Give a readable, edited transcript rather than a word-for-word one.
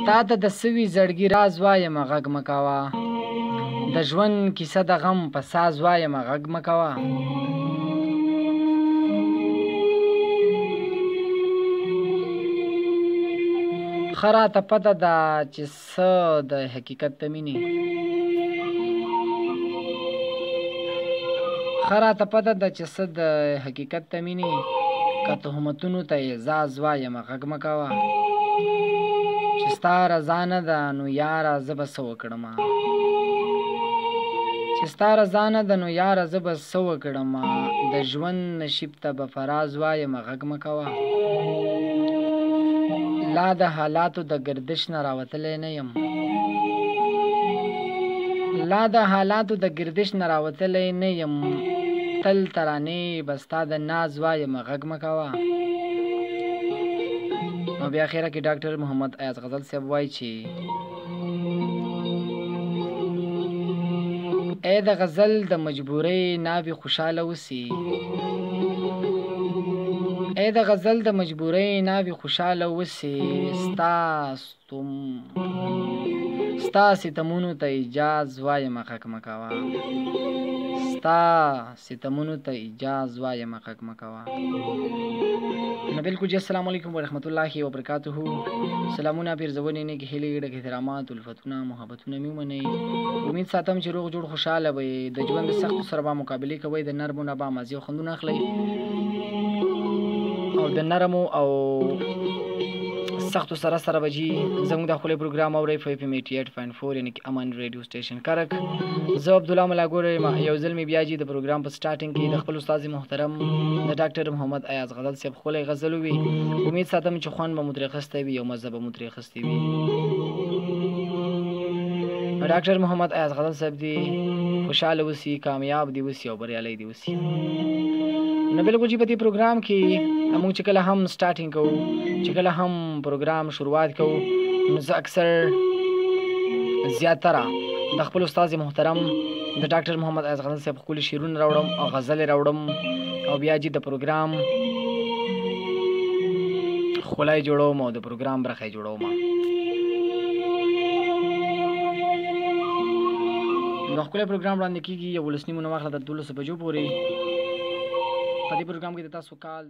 تا ته د سوي زړګي راز وایم غږ مه کوه، د ژوند کیسه د غم په ساز وایم غږ مه کوه. ښه راته پته ده چې څه د حقیقت د مینې، ښه راته پته ده چې څه د حقیقت د مینې، که تهمتونو ته اعزاز وایم غږ مه کوه. چې ستا رضا نه ده نو یاره زه به څه وکړمه، چې ستا رضا نه ده نو یاره زه به څه وکړمه، د ژوند نشیب ته به فراز وایم غږ مه کوه. لا د حالاتو د گردش نه راوتلی نه یم، لا د حالاتو د گردش نه راوتلی نه یم، تل ترانې به ستا د ناز وایم غږ مه کوه. نو بیا اخره کې ډاکټر محمد ایاز غزل صاحب وایي چې ای د غزل د مجبورۍ ناوې خوشحاله اوسي، ای د غزل د مجبورۍ ناوې خوشحاله اوسي، ستا ستمونو ته اجاز وایم غږ مه کوه، ستا ستمونو ته اجاز وایم غږ مه کوه. نو بالکل جی السلام علیکم ورحمت الله وبرکاته. سلامونه پیرزونې نیکې هیلې ډک احترامات الفتونه محبتونه مې ومنئ. امید ساتم چې روغ جوړ خوشحاله وئ، د ژوند د سختو سره به مقابلې کوئ، د نرمو نه به مزې او خوندونه اخلئ، او د نرمو او سختو سره سره به جي زموږ د خپلې پروګرام اورئ په FM 88.4 یعنې کې امان ریډیو سټیشن کرک. زه عبدالله ملاګور یم. یو ځل مې بیا جي د پروګرام په سټارټینګ کې د خپل استاد محترم د ډاکټر محمد ایاز غزل صاحب ښکلی غزل ووي. امید ساتم چې خوند به مو ترې اخیستی وي او مزه به مو ترې اخیستې وي. ډاکټر محمد ایاز غزل صاحب دې خوشحاله اوسي، کامیاب دې اوسي او بریالی دې اوسي. نو بالکل جی په دې پروګرام کې موږ چې کله هم سټارټینګ کوو، چې کله هم پروګرام شروعات کوو، نو زه اکثر زیاتره د خپل استاد محترم د ډاکټر محمد ایاز غزل صاحب ښکلي شعرونه راوړم او غزلې راوړم او بیا جی د پروګرام ښکلی جوړوم او د پروګرام برخه یې جوړوم. نو ښکلی پروګرام وړاندې کېږي 11 نیمو نه واخله تر 12 بجو پورې. په دې پروګرام کې د تاسو کال